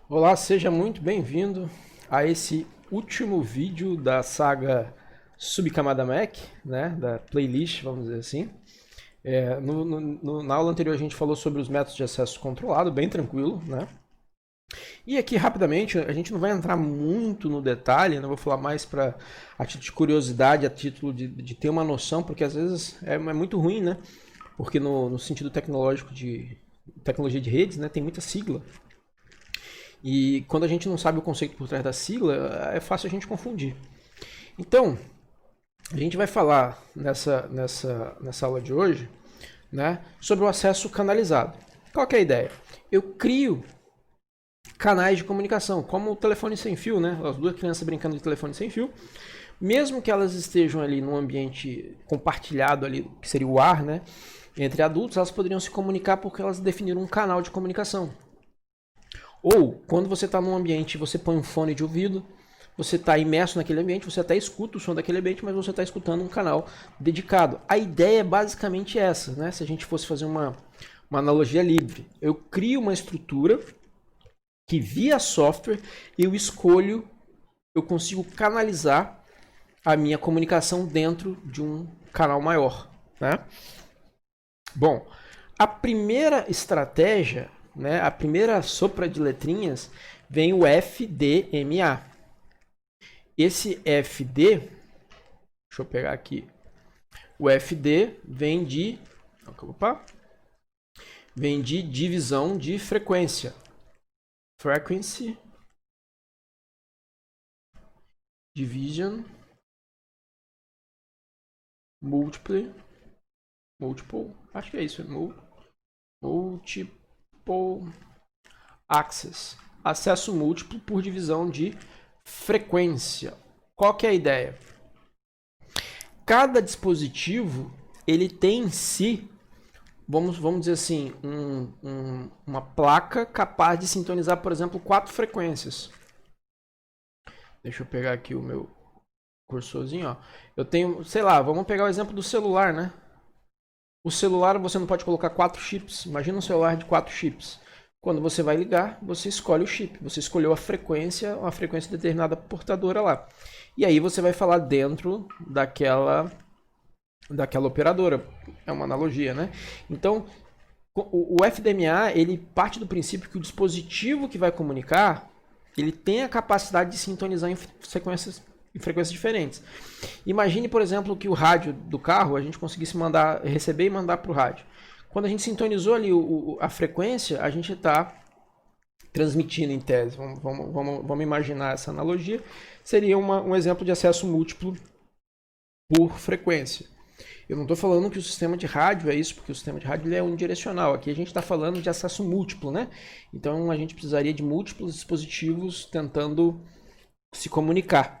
Olá, seja muito bem-vindo a esse último vídeo da saga Subcamada Mac, né, da playlist, vamos dizer assim. Na aula anterior a gente falou sobre os métodos de acesso controlado, bem tranquilo, né? E aqui rapidamente, a gente não vai entrar muito no detalhe, né? Vou falar mais a título de curiosidade, a título de ter uma noção, porque às vezes é muito ruim, né? Porque no sentido tecnológico de tecnologia de redes, né, tem muita sigla. E quando a gente não sabe o conceito por trás da sigla, é fácil a gente confundir. Então, a gente vai falar nessa aula de hoje, né, sobre o acesso canalizado. Qual que é a ideia? Eu crio canais de comunicação, como o telefone sem fio, né? As duas crianças brincando de telefone sem fio. Mesmo que elas estejam ali num ambiente compartilhado ali, que seria o ar, né, entre adultos, elas poderiam se comunicar porque elas definiram um canal de comunicação. Ou, quando você está num ambiente, você põe um fone de ouvido, você está imerso naquele ambiente, você até escuta o som daquele ambiente, mas você está escutando um canal dedicado. A ideia é basicamente essa, né? Se a gente fosse fazer uma analogia livre. Eu crio uma estrutura que via software eu escolho, eu consigo canalizar a minha comunicação dentro de um canal maior, né? Bom, a primeira estratégia, né, a primeira sopra de letrinhas, vem o FDMA. Esse FD, deixa eu pegar aqui, o FD vem de divisão de frequência. Frequency Division Multiple, acho que é isso, Multiple Access. Acesso múltiplo por divisão de frequência. Qual que é a ideia? Cada dispositivo ele tem em si, vamos dizer assim, uma placa capaz de sintonizar, por exemplo, 4 frequências. Deixa eu pegar aqui o meu cursorzinho, ó. Eu tenho, sei lá, vamos pegar o exemplo do celular, né? O celular você não pode colocar 4 chips. Imagina um celular de 4 chips. Quando você vai ligar, você escolhe o chip. Você escolheu uma frequência determinada portadora lá. E aí você vai falar dentro daquela operadora. É uma analogia, né? Então, o FDMA, ele parte do princípio que o dispositivo que vai comunicar, ele tem a capacidade de sintonizar em frequências diferentes. Imagine, por exemplo, que o rádio do carro a gente conseguisse receber e mandar para o rádio. Quando a gente sintonizou ali a frequência, a gente está transmitindo em tese. Vamos imaginar essa analogia. Seria um exemplo de acesso múltiplo por frequência. Eu não estou falando que o sistema de rádio é isso, porque o sistema de rádio ele é unidirecional. Aqui a gente está falando de acesso múltiplo, né? Então a gente precisaria de múltiplos dispositivos tentando se comunicar.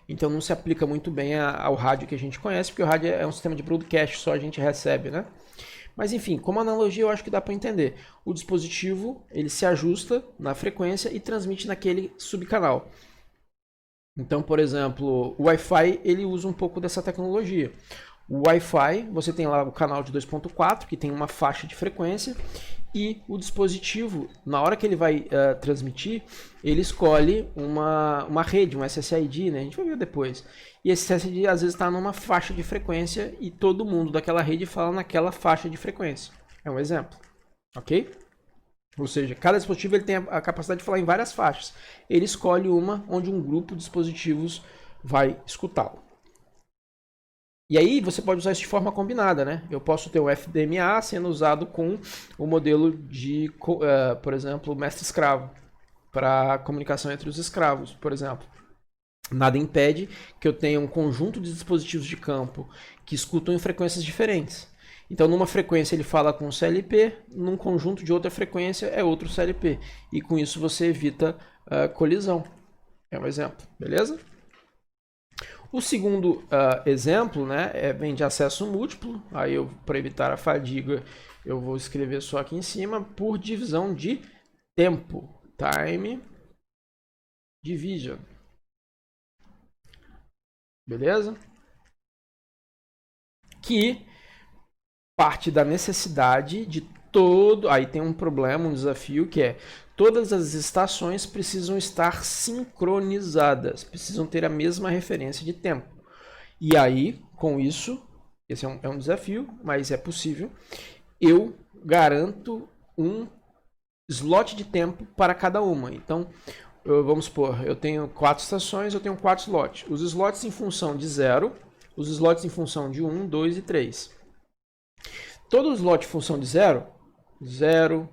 Então não se aplica muito bem ao rádio que a gente conhece, porque o rádio é um sistema de broadcast, só a gente recebe, né? Mas enfim, como analogia eu acho que dá para entender. O dispositivo ele se ajusta na frequência e transmite naquele subcanal. Então, por exemplo, o Wi-Fi ele usa um pouco dessa tecnologia. O Wi-Fi, você tem lá o canal de 2.4, que tem uma faixa de frequência, e o dispositivo, na hora que ele vai transmitir, ele escolhe uma rede, um SSID, né? A gente vai ver depois. E esse SSID às vezes está numa faixa de frequência e todo mundo daquela rede fala naquela faixa de frequência. É um exemplo, ok? Ou seja, cada dispositivo ele tem a capacidade de falar em várias faixas. Ele escolhe uma onde um grupo de dispositivos vai escutá-lo. E aí você pode usar isso de forma combinada, né? Eu posso ter o FDMA sendo usado com o modelo de, por exemplo, mestre-escravo, para comunicação entre os escravos, por exemplo. Nada impede que eu tenha um conjunto de dispositivos de campo que escutam em frequências diferentes. Então, numa frequência ele fala com o CLP, num conjunto de outra frequência é outro CLP. E com isso você evita colisão. É um exemplo, beleza? O segundo exemplo, né, vem de acesso múltiplo. Aí, para evitar a fadiga, eu vou escrever só aqui em cima, por divisão de tempo. Time division. Beleza? Que parte da necessidade de Aí tem um problema, um desafio, que é todas as estações precisam estar sincronizadas, precisam ter a mesma referência de tempo. E aí, com isso, esse é um desafio, mas é possível, eu garanto um slot de tempo para cada uma. Então, vamos supor, eu tenho 4 estações, eu tenho 4 slots. Os slots em função de 0, os slots em função de 1, 2 e 3. Todo slot em função de 0, 0,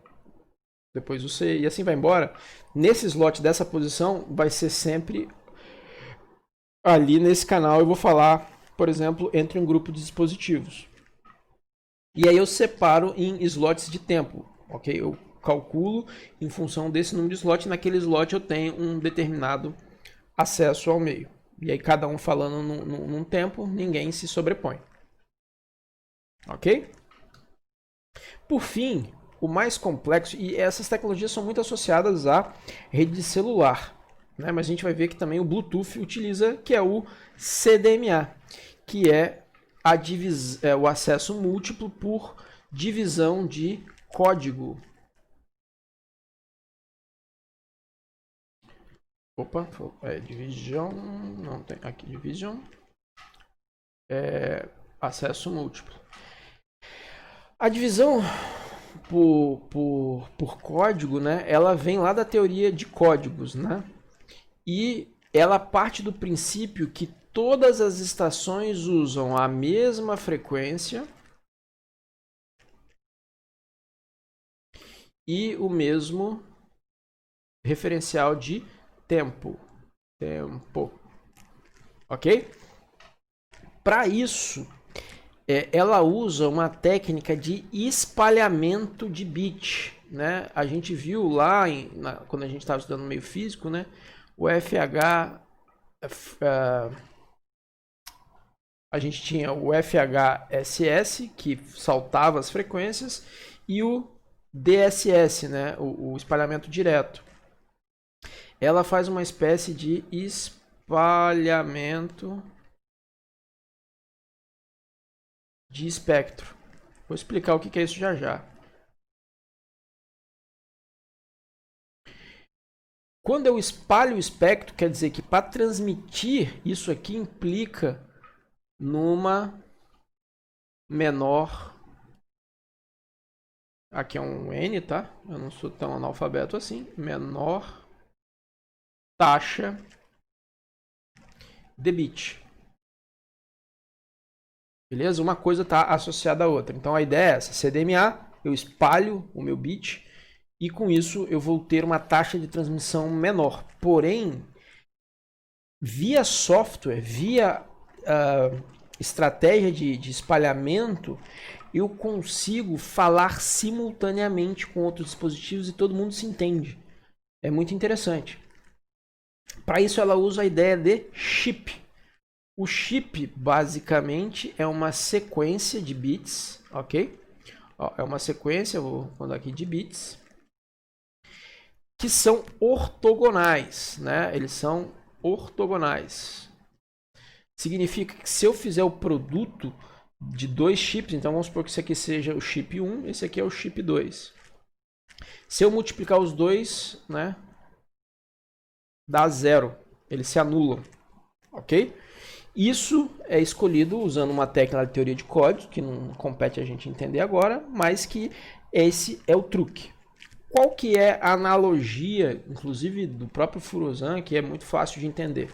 depois o C, e assim vai embora. Nesse slot dessa posição, vai ser sempre ali nesse canal. Eu vou falar, por exemplo, entre um grupo de dispositivos. E aí eu separo em slots de tempo, ok? Eu calculo em função desse número de slot. Naquele slot eu tenho um determinado acesso ao meio. E aí cada um falando num tempo, ninguém se sobrepõe. Ok? Por fim, o mais complexo, e essas tecnologias são muito associadas à rede celular, né? Mas a gente vai ver que também o Bluetooth utiliza, que é o CDMA, que é o acesso múltiplo por divisão de código. Opa, division, não tem aqui, division, acesso múltiplo. A divisão por código, né, ela vem lá da teoria de códigos, né? E ela parte do princípio que todas as estações usam a mesma frequência e o mesmo referencial de tempo. Ok? Para isso, ela usa uma técnica de espalhamento de bit, né? A gente viu lá, quando a gente estava estudando meio físico, né? O FH... a gente tinha o FHSS, que saltava as frequências, e o DSS, né? O espalhamento direto. Ela faz uma espécie de espalhamento de espectro. Vou explicar o que é isso já já. Quando eu espalho o espectro, quer dizer que para transmitir isso aqui implica numa menor... Aqui é um N, tá? Eu não sou tão analfabeto assim. Menor taxa de bit. Beleza? Uma coisa está associada à outra. Então a ideia é essa. CDMA, eu espalho o meu bit e com isso eu vou ter uma taxa de transmissão menor. Porém, via software, via estratégia de espalhamento, eu consigo falar simultaneamente com outros dispositivos e todo mundo se entende. É muito interessante. Para isso ela usa a ideia de chip. O chip, basicamente, é uma sequência de bits, ok? É uma sequência, vou mandar aqui, de bits, que são ortogonais, né? Eles são ortogonais. Significa que se eu fizer o produto de 2 chips, então vamos supor que esse aqui seja o chip 1, esse aqui é o chip 2. Se eu multiplicar os dois, né, dá 0. Eles se anulam, ok? Isso é escolhido usando uma técnica de teoria de códigos, que não compete a gente entender agora, mas que esse é o truque. Qual que é a analogia, inclusive do próprio Furosan, que é muito fácil de entender?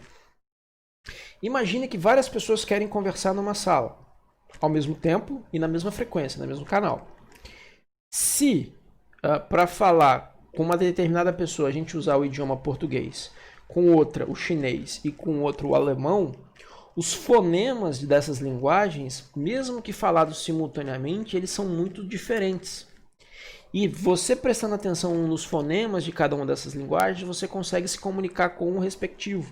Imagine que várias pessoas querem conversar numa sala, ao mesmo tempo e na mesma frequência, no mesmo canal. Se, para falar com uma determinada pessoa, a gente usar o idioma português, com outra o chinês e com outro o alemão, os fonemas dessas linguagens, mesmo que falados simultaneamente, eles são muito diferentes. E você prestando atenção nos fonemas de cada uma dessas linguagens, você consegue se comunicar com o respectivo.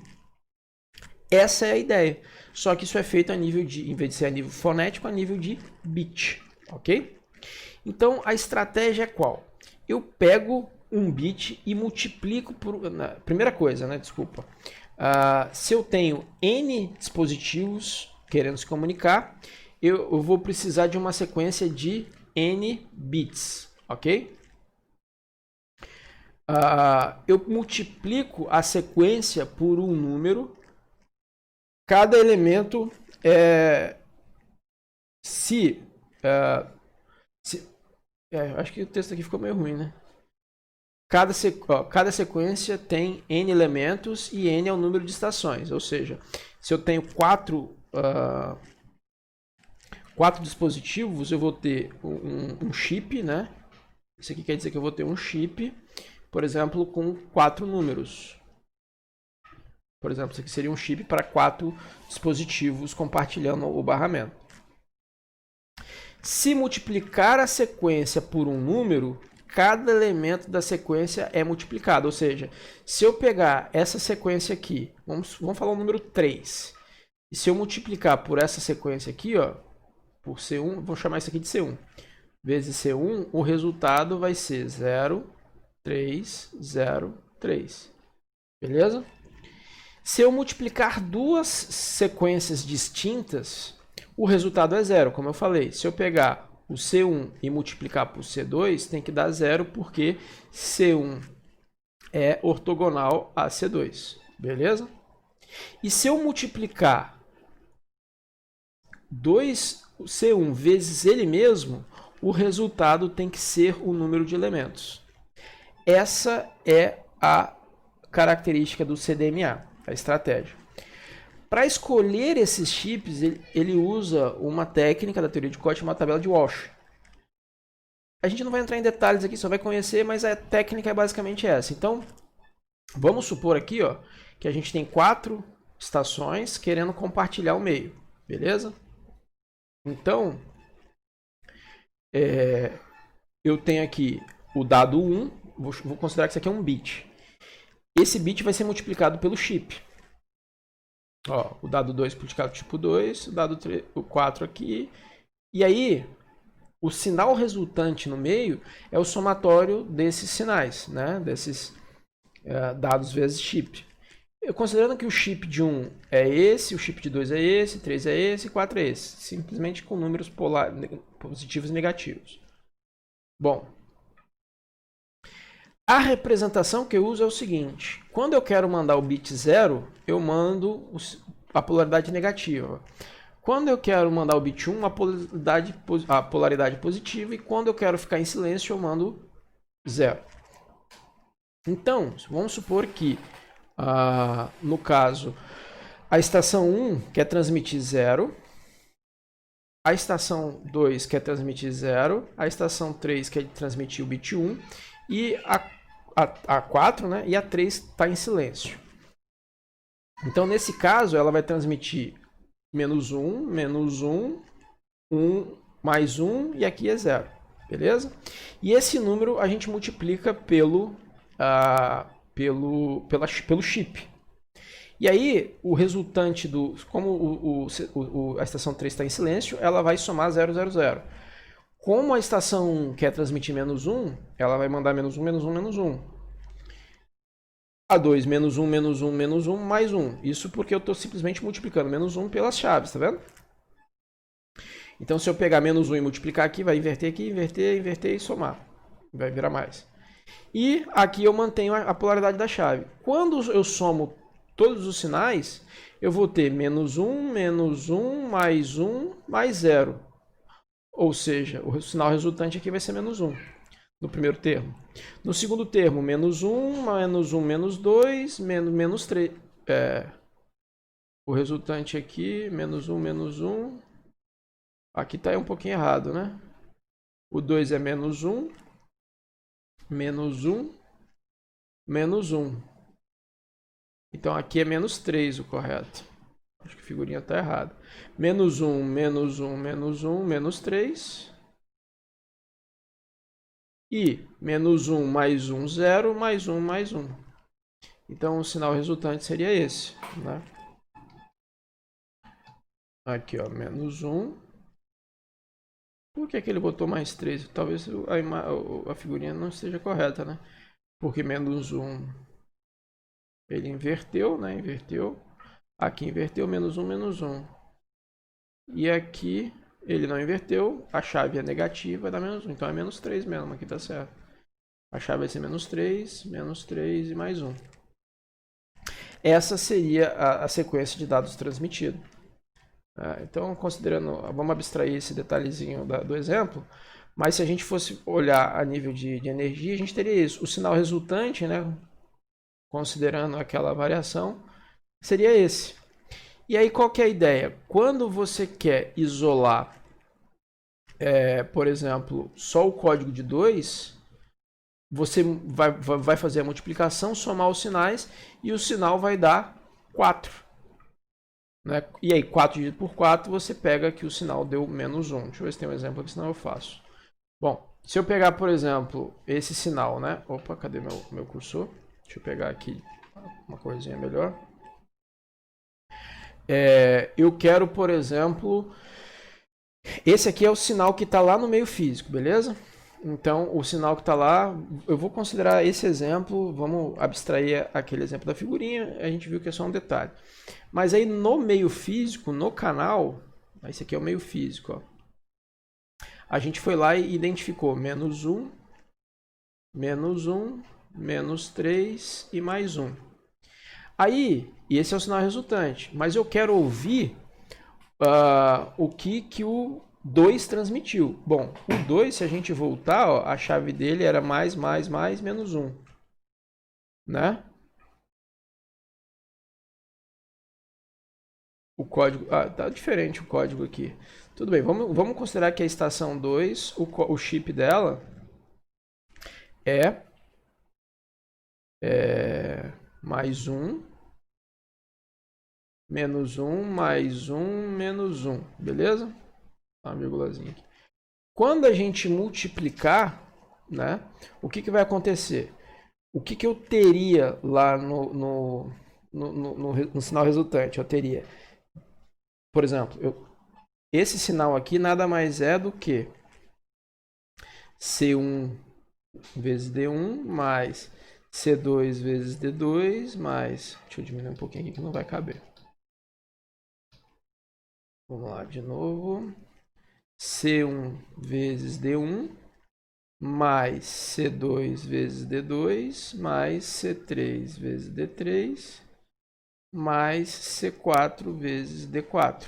Essa é a ideia. Só que isso é feito a nível de, em vez de ser a nível fonético, a nível de bit, ok? Então a estratégia é qual? Eu pego um bit e multiplico por... Primeira coisa, né? Desculpa. Se eu tenho N dispositivos querendo se comunicar, eu vou precisar de uma sequência de N bits, ok? Eu multiplico a sequência por um número. Cada elemento acho que o texto aqui ficou meio ruim, né? Cada sequência tem n elementos e n é o número de estações. Ou seja, se eu tenho quatro dispositivos, eu vou ter um chip, né? Isso aqui quer dizer que eu vou ter um chip, por exemplo, com 4 números. Por exemplo, isso aqui seria um chip para 4 dispositivos compartilhando o barramento. Se multiplicar a sequência por um número, cada elemento da sequência é multiplicado. Ou seja, se eu pegar essa sequência aqui, vamos falar o número 3. E se eu multiplicar por essa sequência aqui, ó, por C1, vou chamar isso aqui de C1, vezes C1, o resultado vai ser 0, 3, 0, 3. Beleza? Se eu multiplicar duas sequências distintas, o resultado é 0, como eu falei. Se eu pegar o C1 e multiplicar por C2, tem que dar 0, porque C1 é ortogonal a C2. Beleza? E se eu multiplicar C1 vezes ele mesmo, o resultado tem que ser o número de elementos. Essa é a característica do CDMA, a estratégia. Para escolher esses chips, ele usa uma técnica da teoria de Cauchy, uma tabela de Walsh. A gente não vai entrar em detalhes aqui, só vai conhecer, mas a técnica é basicamente essa. Então, vamos supor aqui, ó, que a gente tem 4 estações querendo compartilhar o meio, beleza? Então, eu tenho aqui o dado 1, vou considerar que isso aqui é um bit. Esse bit vai ser multiplicado pelo chip. Ó, o dado 2 multiplicado tipo 2, o dado 3, o 4 aqui. E aí, o sinal resultante no meio é o somatório desses sinais, né? Desses dados vezes chip. Considerando que o chip de 1 é esse, o chip de 2 é esse, 3 é esse, 4 é esse. Simplesmente com números positivos e negativos. Bom, a representação que eu uso é o seguinte. Quando eu quero mandar o bit 0, eu mando a polaridade negativa. Quando eu quero mandar o bit 1, a polaridade positiva. E quando eu quero ficar em silêncio, eu mando 0. Então, vamos supor que, no caso, a estação 1 quer transmitir 0. A estação 2 quer transmitir 0. A estação 3 quer transmitir o bit 1. E a 4, né? E a 3 está em silêncio. Então, nesse caso, ela vai transmitir menos 1, menos 1, 1, mais 1, e aqui é 0. Beleza? E esse número a gente multiplica pelo chip. E aí, o resultante como a estação 3 está em silêncio, ela vai somar 0, 0, 0. Como a estação 1 quer transmitir menos 1, ela vai mandar menos 1, menos 1, menos 1. A 2, menos 1, menos 1, menos 1, mais 1. Isso porque eu estou simplesmente multiplicando menos 1 pelas chaves, tá vendo? Então, se eu pegar menos 1 e multiplicar aqui, vai inverter aqui, inverter, inverter e somar. Vai virar mais. E aqui eu mantenho a polaridade da chave. Quando eu somo todos os sinais, eu vou ter menos 1, mais 1, mais 0. Ou seja, o sinal resultante aqui vai ser menos 1. No primeiro termo. No segundo termo, menos 1, menos 1, menos 2, menos 3. O resultante aqui, menos 1, menos 1. Aqui está um pouquinho errado, né? O 2 é menos 1, menos 1, menos 1. Então aqui é menos 3 o correto. Acho que a figurinha está errada. Menos 1, menos 1, menos 1, menos 3. E menos 1 mais 1, 0, mais 1, mais 1. Então o sinal resultante seria esse, né? Aqui, ó, menos 1. Por que ele botou mais 3? Talvez a figurinha não esteja correta, né? Porque menos 1 ele inverteu, né? Inverteu. Aqui inverteu, menos 1, menos 1. E aqui ele não inverteu, a chave é negativa, vai dar menos 1. Então é menos 3 mesmo, aqui tá certo. A chave vai ser menos 3 e mais 1. Essa seria a sequência de dados transmitidos. Então, considerando, vamos abstrair esse detalhezinho do exemplo, mas se a gente fosse olhar a nível de energia, a gente teria isso. O sinal resultante, né, considerando aquela variação, seria esse. E aí, qual que é a ideia? Quando você quer isolar, por exemplo, só o código de 2, você vai fazer a multiplicação, somar os sinais, e o sinal vai dar 4. Né? E aí, 4 dividido por 4, você pega que o sinal deu menos 1. Deixa eu ver se tem um exemplo aqui, senão eu faço. Bom, se eu pegar, por exemplo, esse sinal, né? Opa, cadê meu cursor? Deixa eu pegar aqui uma corzinha melhor. Eu quero, por exemplo, esse aqui é o sinal que está lá no meio físico, beleza? Então, o sinal que está lá, eu vou considerar esse exemplo, vamos abstrair aquele exemplo da figurinha, a gente viu que é só um detalhe. Mas aí no meio físico, no canal, esse aqui é o meio físico, ó, a gente foi lá e identificou menos 1, menos 3 e mais 1. Aí, esse é o sinal resultante, mas eu quero ouvir o que o 2 transmitiu. Bom, o 2, se a gente voltar, ó, a chave dele era mais, menos 1. Né? O código... tá diferente o código aqui. Tudo bem, vamos considerar que a estação 2, o chip dela é mais 1, menos 1, mais 1, menos 1. Beleza? Uma vírgulazinha aqui. Quando a gente multiplicar, né, o que vai acontecer? O que eu teria lá no sinal resultante? Eu teria, por exemplo, esse sinal aqui nada mais é do que C1 vezes D1 mais C2 vezes D2 mais... Deixa eu diminuir um pouquinho aqui que não vai caber. Vamos lá de novo. C1 vezes D1 mais C2 vezes D2 mais C3 vezes D3 mais C4 vezes D4.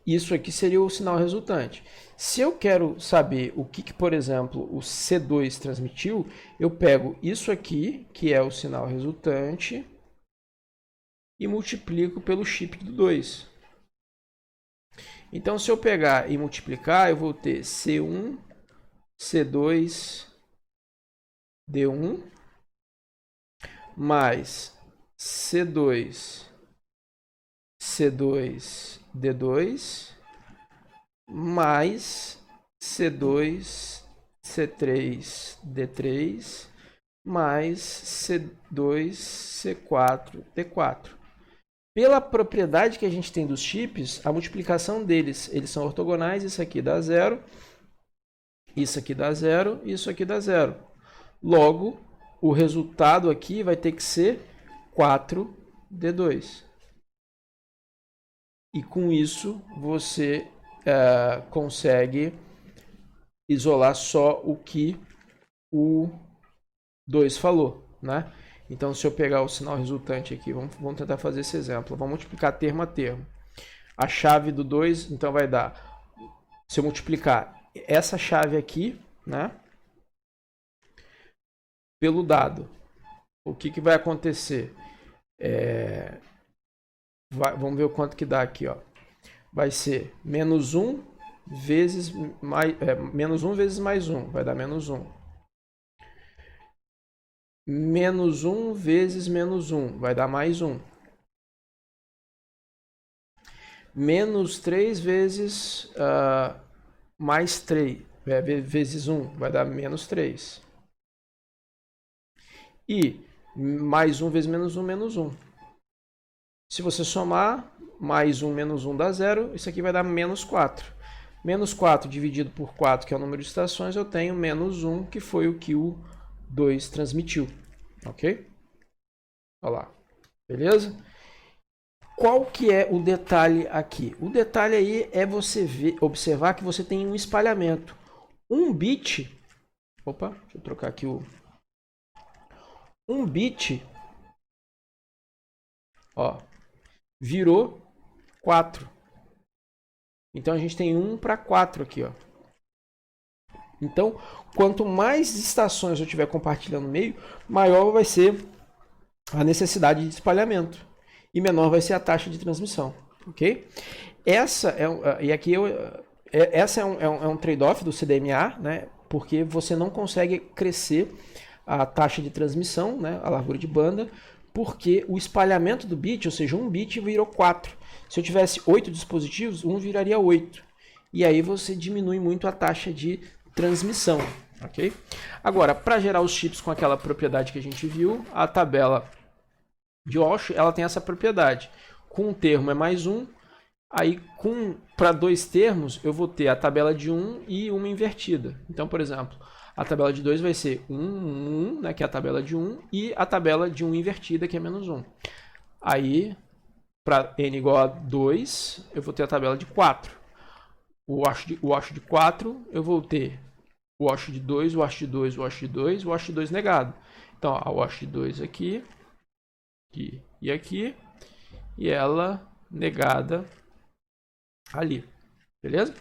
Isso aqui seria o sinal resultante. Se eu quero saber o que, por exemplo, o C2 transmitiu, eu pego isso aqui, que é o sinal resultante, e multiplico pelo chip do 2. Então, se eu pegar e multiplicar, eu vou ter C1, C2, D1, mais C2, C2, D2, mais C2, C3, D3, mais C2, C4, D4. Pela propriedade que a gente tem dos chips, a multiplicação deles, eles são ortogonais, isso aqui dá 0, isso aqui dá 0, isso aqui dá 0. Logo, o resultado aqui vai ter que ser 4D2. E com isso, você consegue isolar só o que o 2 falou, né? Então, se eu pegar o sinal resultante aqui, vamos tentar fazer esse exemplo. Vamos multiplicar termo a termo. A chave do 2, então, vai dar... Se eu multiplicar essa chave aqui, né, pelo dado, o que vai acontecer? Vamos ver o quanto que dá aqui, ó. Vai ser menos 1 vezes menos 1 vezes mais 1, vai dar menos 1. Menos 1 vezes menos 1, vai dar mais 1. Menos 3 vezes mais 3, vezes 1, vai dar menos 3. E mais 1 vezes menos 1, menos 1. Se você somar, mais 1 menos 1 dá 0, isso aqui vai dar menos 4. Menos 4 dividido por 4, que é o número de estações, eu tenho menos 1, que foi o que o 2 transmitiu. Ok? Olha lá. Beleza? Qual que é o detalhe aqui? O detalhe aí é você observar que você tem um espalhamento. Um bit... Opa, deixa eu trocar aqui o... Um bit... Ó, virou 4. Então a gente tem 1 para 4 aqui, ó. Então, quanto mais estações eu tiver compartilhando no meio, maior vai ser a necessidade de espalhamento e menor vai ser a taxa de transmissão, ok? Essa é um trade-off do CDMA, né? Porque você não consegue crescer a taxa de transmissão, né? A largura de banda, porque o espalhamento do bit, ou seja, um bit virou 4. Se eu tivesse 8 dispositivos, um viraria 8. E aí você diminui muito a taxa de transmissão, ok? Agora, para gerar os chips com aquela propriedade que a gente viu, a tabela de Walsh, ela tem essa propriedade. Com um termo é mais 1, aí para 2 termos eu vou ter a tabela de 1 e uma invertida. Então, por exemplo, a tabela de 2 vai ser 1, né, que é a tabela de 1, e a tabela de 1 invertida, que é menos 1. Aí, para n igual a 2, eu vou ter a tabela de 4. O Walsh de 4, eu vou ter o Walsh de 2, o Walsh de 2, o Walsh de 2, o Walsh de 2 negado. Então, ó, a Walsh de 2 aqui, e aqui, e ela negada ali. Beleza?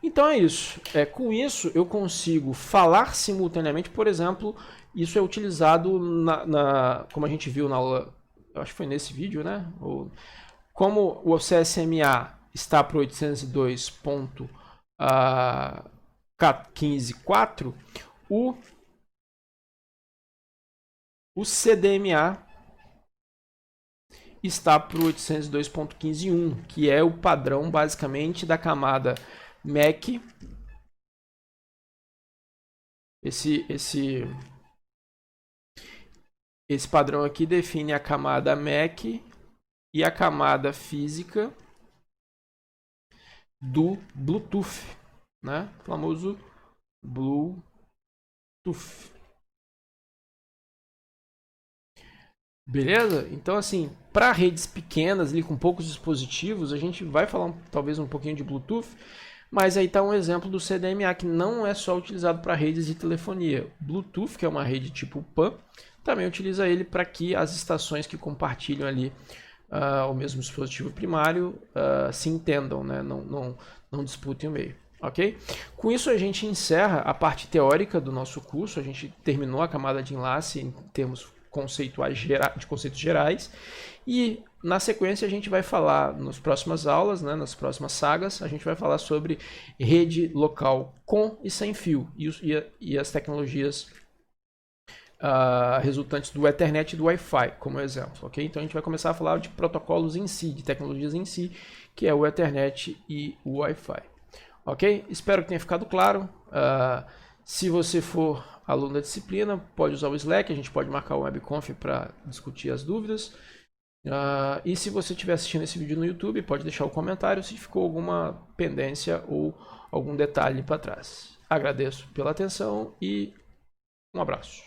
Então é isso. Com isso, eu consigo falar simultaneamente. Por exemplo, isso é utilizado como a gente viu na aula, eu acho que foi nesse vídeo, né? Como o CSMA está para 802.15.4, o CDMA está para o 802.15.1, que é o padrão basicamente da camada MAC. Esse padrão aqui define a camada MAC e a camada física do Bluetooth, né? O famoso Bluetooth. Beleza? Então, assim, para redes pequenas, ali, com poucos dispositivos, a gente vai falar talvez um pouquinho de Bluetooth, mas aí está um exemplo do CDMA, que não é só utilizado para redes de telefonia. Bluetooth, que é uma rede tipo PAN, também utiliza ele para que as estações que compartilham ali o mesmo dispositivo primário se entendam, né? Não disputem o meio. Ok? Com isso a gente encerra a parte teórica do nosso curso, a gente terminou a camada de enlace em termos de conceitos gerais, e na sequência a gente vai falar nas próximas aulas, né, nas próximas sagas, a gente vai falar sobre rede local com e sem fio e as tecnologias resultantes do Ethernet e do Wi-Fi, como exemplo, ok? Então a gente vai começar a falar de protocolos em si, de tecnologias em si, que é o Ethernet e o Wi-Fi, ok? Espero que tenha ficado claro. Se você for aluno da disciplina, pode usar o Slack, a gente pode marcar o webconf para discutir as dúvidas. E se você estiver assistindo esse vídeo no YouTube, pode deixar o comentário se ficou alguma pendência ou algum detalhe para trás. Agradeço pela atenção e um abraço.